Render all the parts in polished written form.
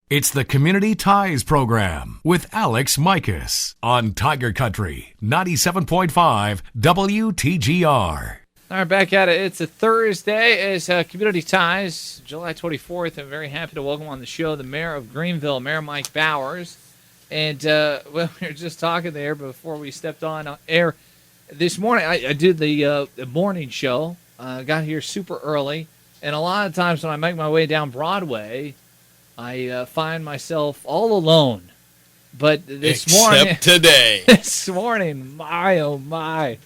It's the Community Ties Program with Alex Mikos on Tiger Country 97.5 WTGR. All right, back at it. It's a Thursday. It's Community Ties, July 24th. I'm very happy to welcome on the show the Mayor of Greenville, Mayor Mike Bowers. And, well, we were just talking there before we stepped on air. This morning, I did the morning show. Got here super early. And a lot of times when I make my way down Broadway, I find myself all alone. But this morning... Except today. This morning, my, oh, my.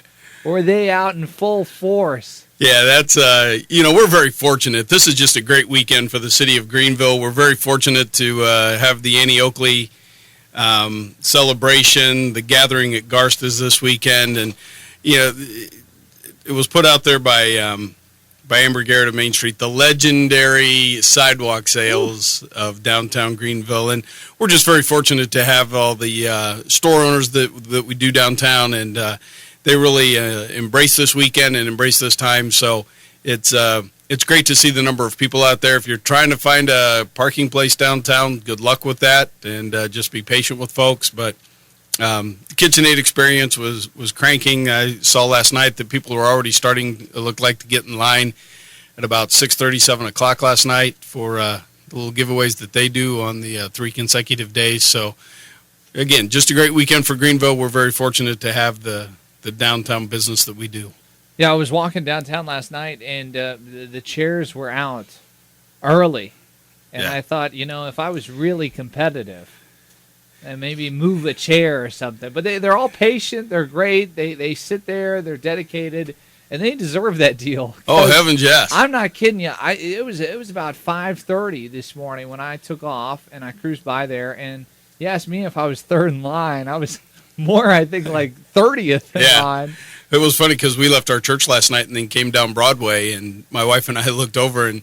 Were they out in full force? Yeah, that's, we're very fortunate. This is just a great weekend for the City of Greenville. We're very fortunate to have the Annie Oakley celebration. The gathering at Garst is this weekend. And, it was put out there by Amber Garrett of Main Street, the legendary sidewalk sales of downtown Greenville. And we're just very fortunate to have all the store owners that we do downtown, and they really embrace this weekend and embrace this time. So it's great to see the number of people out there. If you're trying to find a parking place downtown, good luck with that, and just be patient with folks. But the KitchenAid experience was cranking. I saw last night that people were already starting, it looked like, to get in line at about 6:30, 7 o'clock last night for the little giveaways that they do on the 3 consecutive days. So, again, just a great weekend for Greenville. We're very fortunate to have the downtown business that we do. Yeah, I was walking downtown last night, and the chairs were out early. And I thought, if I was really competitive, and maybe move a chair or something. But they're all patient. They're great. They sit there. They're dedicated, and they deserve that deal. Oh, heavens, yes. I'm not kidding you. It was about 5:30 this morning when I took off, and I cruised by there. And you asked me if I was third in line. I was more, I think, like 30th in line. It was funny because we left our church last night and then came down Broadway, and my wife and I looked over, and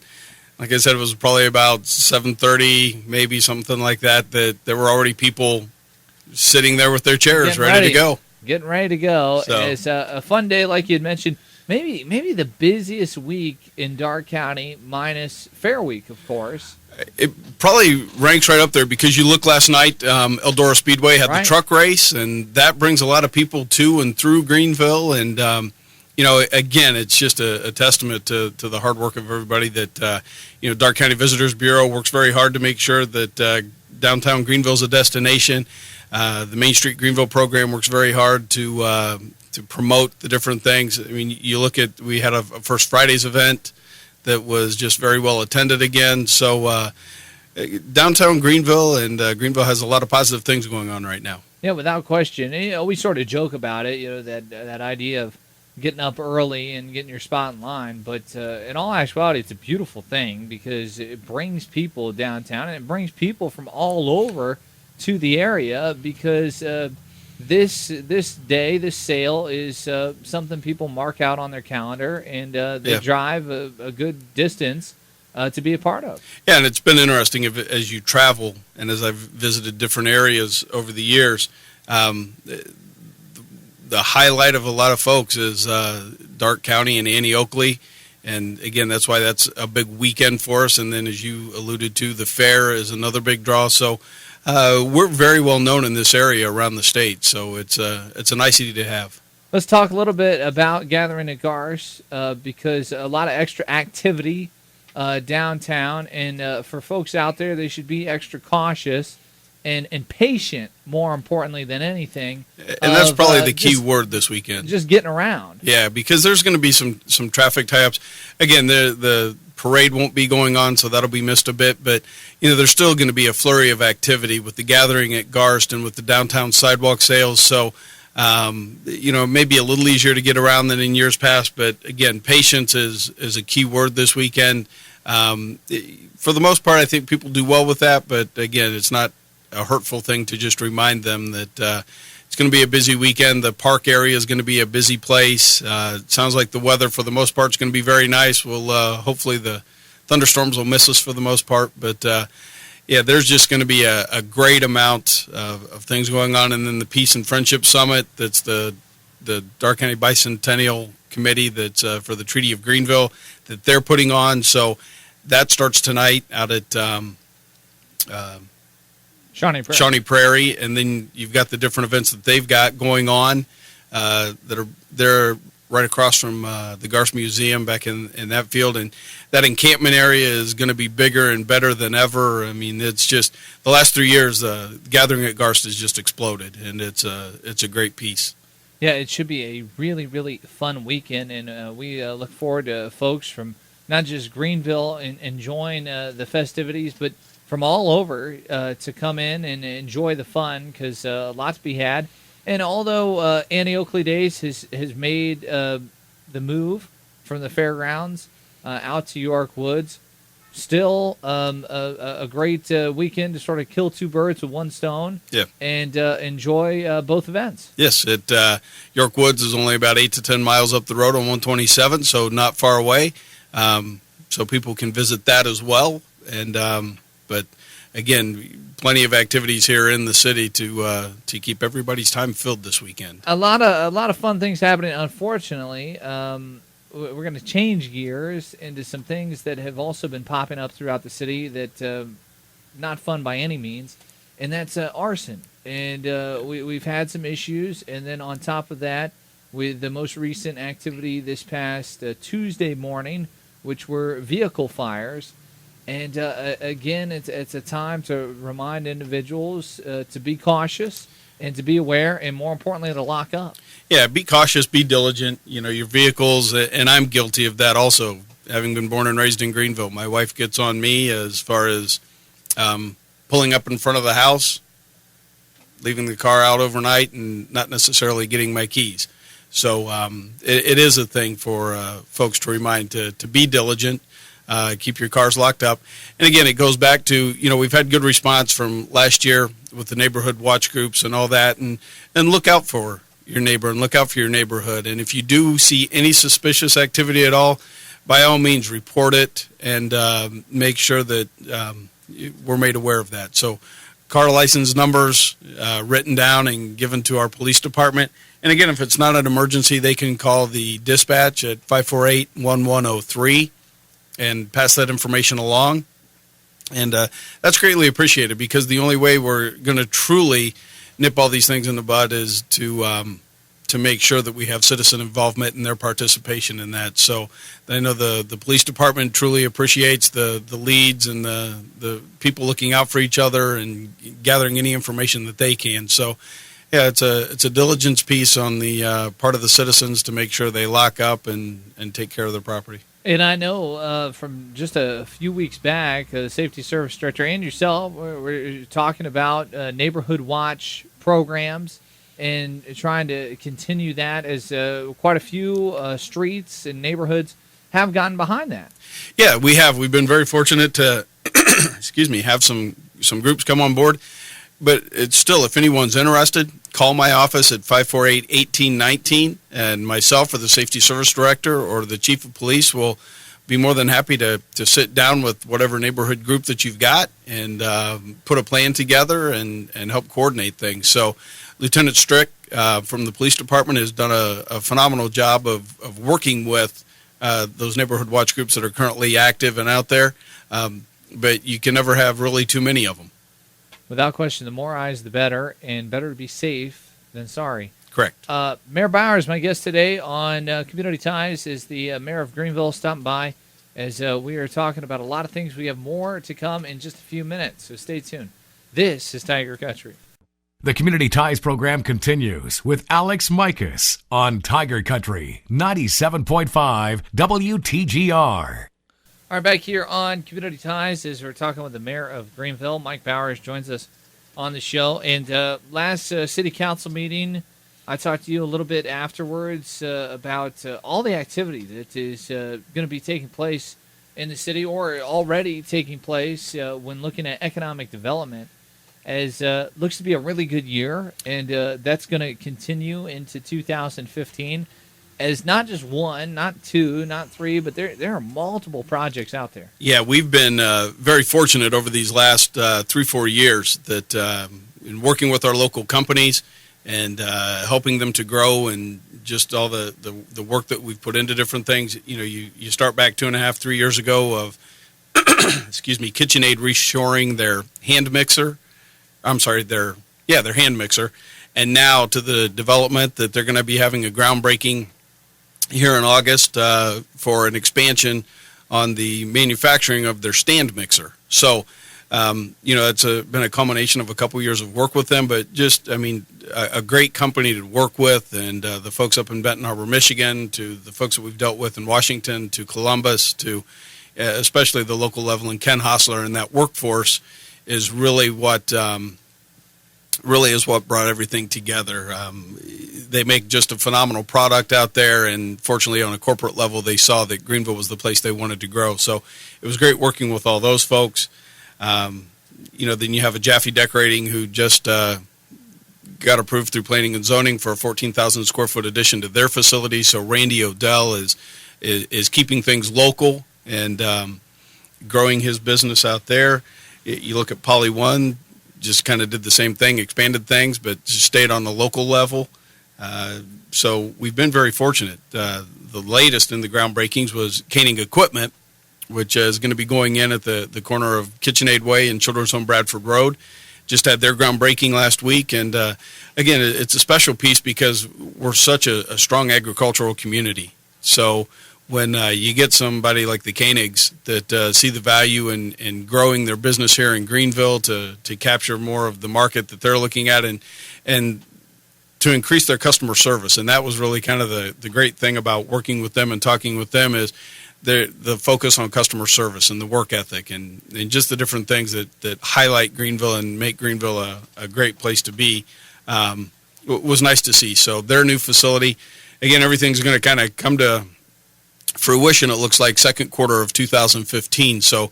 like I said, it was probably about 7:30, maybe something like that, that there were already people sitting there with their chairs ready to go. Getting ready to go. So. It's a fun day, like you had mentioned. Maybe the busiest week in Darke County, minus Fair Week, of course. It probably ranks right up there because you look last night, Eldora Speedway had the truck race, and that brings a lot of people to and through Greenville. And, again, it's just a testament to the hard work of everybody that, Darke County Visitors Bureau works very hard to make sure that downtown Greenville is a destination. The Main Street Greenville program works very hard to promote the different things. I mean, you look at, we had a First Fridays event that was just very well attended again. So downtown Greenville, and Greenville has a lot of positive things going on right now. Yeah, without question. We sort of joke about it, that idea of getting up early and getting your spot in line. But in all actuality, it's a beautiful thing because it brings people downtown, and it brings people from all over to the area because this day, this sale is something people mark out on their calendar, and they drive a good distance to be a part of. Yeah, and it's been interesting as you travel, and as I've visited different areas over the years, the highlight of a lot of folks is Darke County and Annie Oakley. And, again, that's why that's a big weekend for us. And then, as you alluded to, the fair is another big draw. So we're very well known in this area around the state. So it's a nice city to have. Let's talk a little bit about gathering at Garst because a lot of extra activity downtown. And for folks out there, they should be extra cautious and patient, more importantly than anything. And that's probably the key word this weekend. Just getting around. Yeah, because there's going to be some traffic tie-ups. Again, the parade won't be going on, so that'll be missed a bit. But, there's still going to be a flurry of activity with the gathering at Garst and with the downtown sidewalk sales. So, maybe a little easier to get around than in years past. But, again, patience is a key word this weekend. For the most part, I think people do well with that. But, again, it's not a hurtful thing to just remind them that it's going to be a busy weekend. The park area is going to be a busy place. It sounds like the weather for the most part is going to be very nice. Hopefully the thunderstorms will miss us for the most part. But, there's just going to be a great amount of things going on. And then the Peace and Friendship Summit, that's the Darke County Bicentennial Committee that's for the Treaty of Greenville that they're putting on. So that starts tonight out at Shawnee Prairie, and then you've got the different events that they've got going on they're right across from the Garst Museum back in that field, and that encampment area is going to be bigger and better than ever. I mean, it's just the last 3 years, the gathering at Garst has just exploded, and it's a great piece. Yeah, it should be a really, really fun weekend, and we look forward to folks from not just Greenville enjoying the festivities, but from all over to come in and enjoy the fun, because lots to be had. And although Annie Oakley Days has made the move from the fairgrounds out to York Woods, still a great weekend to sort of kill two birds with one stone. Yeah. And enjoy both events. Yes, York Woods is only about 8 to 10 miles up the road on 127, so not far away. So people can visit that as well. And but again, plenty of activities here in the city to keep everybody's time filled this weekend. A lot of fun things happening. Unfortunately, we're going to change gears into some things that have also been popping up throughout the city that not fun by any means, and that's arson. And we've had some issues, and then on top of that, with the most recent activity this past Tuesday morning, which were vehicle fires. And again, it's a time to remind individuals to be cautious and to be aware, and more importantly, to lock up. Yeah, be cautious, be diligent. You know, your vehicles, and I'm guilty of that also, having been born and raised in Greenville. My wife gets on me as far as pulling up in front of the house, leaving the car out overnight, and not necessarily getting my keys. So it is a thing for folks to remind to be diligent. Keep your cars locked up. And again, it goes back to, we've had good response from last year with the neighborhood watch groups and all that, and look out for your neighbor and look out for your neighborhood. And if you do see any suspicious activity at all, by all means report it and make sure that we're made aware of that. So car license numbers written down and given to our police department. And again, if it's not an emergency, they can call the dispatch at 548-1103. and pass that information along. And that's greatly appreciated, because the only way we're going to truly nip all these things in the bud is to make sure that we have citizen involvement and their participation in that. So I know the police department truly appreciates the leads and the people looking out for each other and gathering any information that they can. So yeah, it's a diligence piece on the part of the citizens to make sure they lock up and take care of their property. And I know from just a few weeks back, the Safety Service Director and yourself we're talking about neighborhood watch programs and trying to continue that, as quite a few streets and neighborhoods have gotten behind that. Yeah, we have. We've been very fortunate to have some groups come on board. But it's still, if anyone's interested, call my office at 548-1819, and myself or the Safety Service Director or the Chief of Police will be more than happy to sit down with whatever neighborhood group that you've got and put a plan together and help coordinate things. So Lieutenant Strick from the Police Department has done a phenomenal job of working with those neighborhood watch groups that are currently active and out there, but you can never have really too many of them. Without question, the more eyes, the better, and better to be safe than sorry. Correct. Mayor Bowers, my guest today on Community Ties, is the mayor of Greenville, stopping by as we are talking about a lot of things. We have more to come in just a few minutes, so stay tuned. This is Tiger Country. The Community Ties program continues with Alex Mikos on Tiger Country 97.5 WTGR. All right, back here on Community Ties as we're talking with the mayor of Greenville. Mike Bowers joins us on the show. And last city council meeting, I talked to you a little bit afterwards about all the activity that is going to be taking place in the city, or already taking place when looking at economic development, as looks to be a really good year. And that's going to continue into 2015. As not just one, not two, not three, but there are multiple projects out there. Yeah, we've been very fortunate over these last 3-4 years that in working with our local companies and helping them to grow, and just all the work that we've put into different things. You start back 2.5-3 years ago of KitchenAid reshoring their hand mixer. Their hand mixer, and now to the development that they're going to be having a groundbreaking here in August for an expansion on the manufacturing of their stand mixer. So, it's been a culmination of a couple years of work with them, but just, a great company to work with, and the folks up in Benton Harbor, Michigan, to the folks that we've dealt with in Washington, to Columbus, to especially the local level, and Ken Hostler and that workforce is really what brought everything together. They make just a phenomenal product out there, and fortunately on a corporate level they saw that Greenville was the place they wanted to grow. So it was great working with all those folks. Then you have a Jaffe Decorating who just got approved through planning and zoning for a 14,000 square foot addition to their facility. So Randy Odell is keeping things local and growing his business out there. You look at Poly One, just kind of did the same thing, expanded things, but just stayed on the local level. So we've been very fortunate. The latest in the groundbreakings was Caning Equipment, which is going to be going in at the corner of KitchenAid Way and Children's Home Bradford Road. Just had their groundbreaking last week. And again, it's a special piece because we're such a strong agricultural community. So when you get somebody like the Koenigs that see the value in growing their business here in Greenville to capture more of the market that they're looking at and to increase their customer service. And that was really kind of the great thing about working with them and talking with them is the focus on customer service and the work ethic and just the different things that highlight Greenville and make Greenville a great place to be was nice to see. So their new facility, again, everything's going to kind of come to fruition, it looks like, second quarter of 2015. So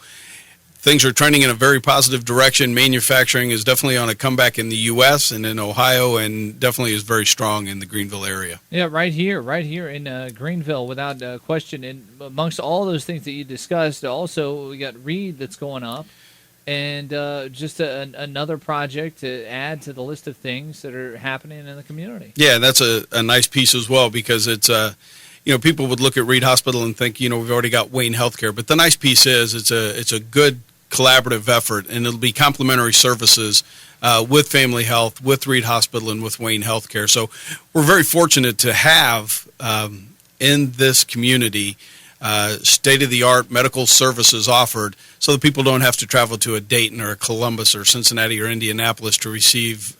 things are trending in a very positive direction. Manufacturing is definitely on a comeback in the U.S. and in Ohio, and definitely is very strong in the Greenville area. Yeah, right here in Greenville, without question. And amongst all those things that you discussed, also we got Reed that's going up, and just another project to add to the list of things that are happening in the community. Yeah, that's a nice piece as well, because it's people would look at Reed Hospital and think, we've already got Wayne Healthcare. But the nice piece is it's a good collaborative effort, and it'll be complementary services with Family Health, with Reed Hospital, and with Wayne Healthcare. So we're very fortunate to have in this community state-of-the-art medical services offered so that people don't have to travel to a Dayton or a Columbus or Cincinnati or Indianapolis to receive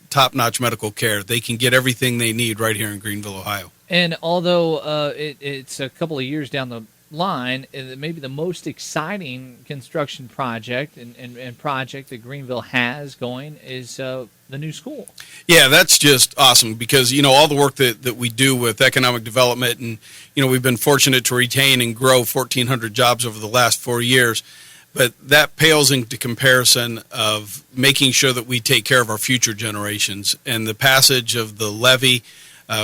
top-notch medical care. They can get everything they need right here in Greenville, Ohio. And although it's a couple of years down the line, maybe the most exciting construction project and project that Greenville has going is the new school. Yeah, that's just awesome because, all the work that we do with economic development and, we've been fortunate to retain and grow 1,400 jobs over the last 4 years. But that pales into comparison of making sure that we take care of our future generations. And the passage of the levy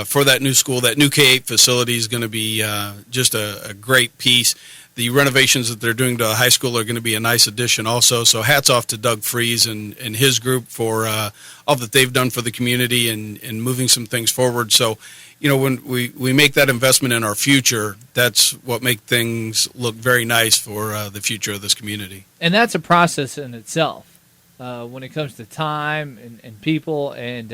for that new school, that new K-8 facility is going to be just a great piece. The renovations that they're doing to the high school are going to be a nice addition also. So hats off to Doug Freeze and his group for all that they've done for the community and moving some things forward. So, when we make that investment in our future, that's what makes things look very nice for the future of this community. And that's a process in itself when it comes to time and people, and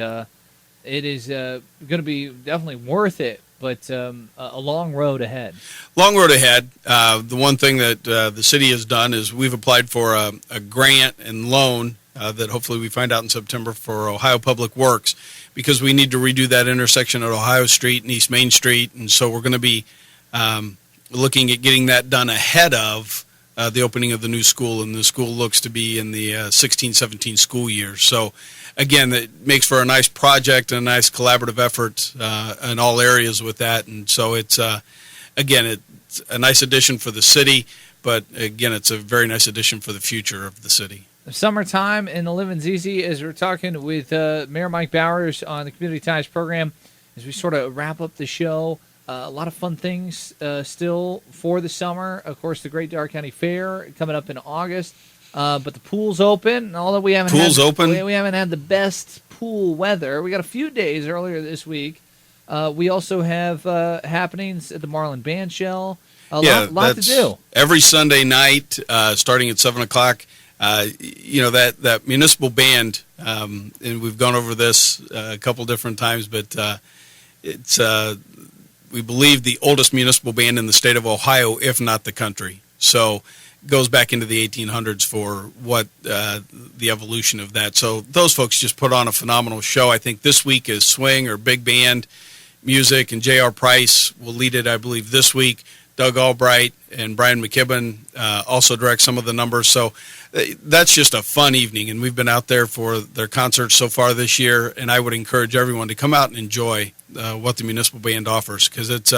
it is going to be definitely worth it, but a long road ahead. Long road ahead. The one thing that the city has done is we've applied for a grant and loan that hopefully we find out in September for Ohio Public Works, because we need to redo that intersection at Ohio Street and East Main Street, and so we're going to be looking at getting that done ahead of the opening of the new school, and the school looks to be in the 16-17 school year. So again, that makes for a nice project and a nice collaborative effort in all areas with that. And so it's, again, it's a nice addition for the city, but again, it's a very nice addition for the future of the city. Summertime and the living's easy, as we're talking with Mayor Mike Bowers on the Community Ties program, as we sort of wrap up the show. A lot of fun things still for the summer. Of course, the Great Dark County Fair coming up in August. But the pool's open. Although we haven't had the best pool weather. We got a few days earlier this week. We also have happenings at the Marlin Bandshell. Lot to do. Every Sunday night, starting at 7 o'clock. That municipal band, and we've gone over this a couple different times, but it's we believe the oldest municipal band in the state of Ohio, if not the country. So it goes back into the 1800s for what the evolution of that. So those folks just put on a phenomenal show. I think this week is swing or big band music, and J.R. Price will lead it, I believe, this week. Doug Albright and Brian McKibben also direct some of the numbers. So that's just a fun evening, and we've been out there for their concerts so far this year, and I would encourage everyone to come out and enjoy what the municipal band offers, because it's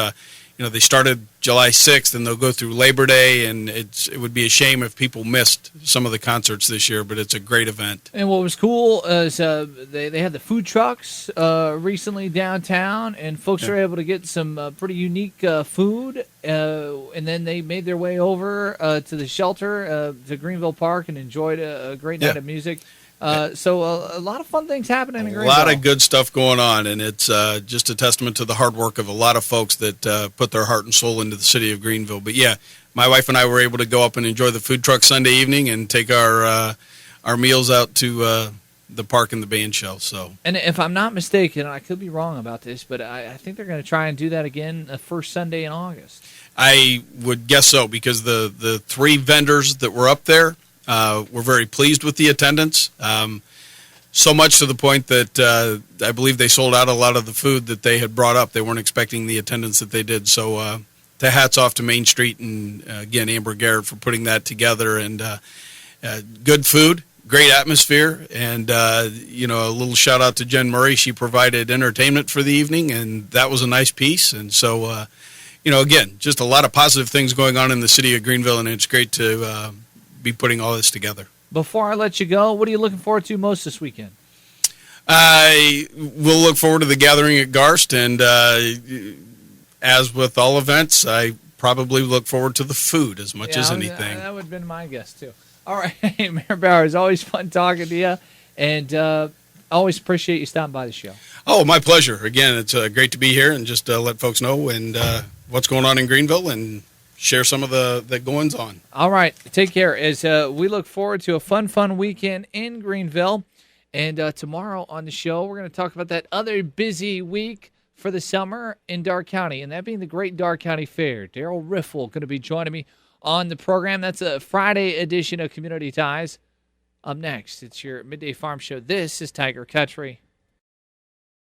they started July 6th, and they'll go through Labor Day, and it would be a shame if people missed some of the concerts this year, but it's a great event. And what was cool is they had the food trucks recently downtown, and folks were able to get some pretty unique food, and then they made their way over to the shelter, to Greenville Park, and enjoyed a great night of music. So a lot of fun things happening in Greenville. A lot of good stuff going on, and it's just a testament to the hard work of a lot of folks that put their heart and soul into the city of Greenville. But yeah, my wife and I were able to go up and enjoy the food truck Sunday evening and take our meals out to the park and the band shell. So, and if I'm not mistaken, I could be wrong about this, but I think they're going to try and do that again the first Sunday in August. I would guess so, because the three vendors that were up there, we're very pleased with the attendance, so much to the point that I believe they sold out a lot of the food that they had brought up. They weren't expecting the attendance that they did. So the hats off to Main Street and, again, Amber Garrett for putting that together. And good food, great atmosphere, and, a little shout-out to Jen Murray. She provided entertainment for the evening, and that was a nice piece. And so, again, just a lot of positive things going on in the city of Greenville, and it's great to be putting all this together. Before I let you go, what are you looking forward to most this weekend? I will look forward to the gathering at Garst, and as with all events, I probably look forward to the food as much as anything. That would have been my guess, too. All right, Mayor Bowers, always fun talking to you, and always appreciate you stopping by the show. Oh, my pleasure. Again, it's great to be here and just let folks know and what's going on in Greenville and share some of the goings on. All right. Take care as we look forward to a fun weekend in Greenville. And tomorrow on the show, we're going to talk about that other busy week for the summer in Darke County, and that being the Great Darke County Fair. Daryl Riffle going to be joining me on the program. That's a Friday edition of Community Ties. Up next, it's your Midday Farm Show. This is Tiger Country.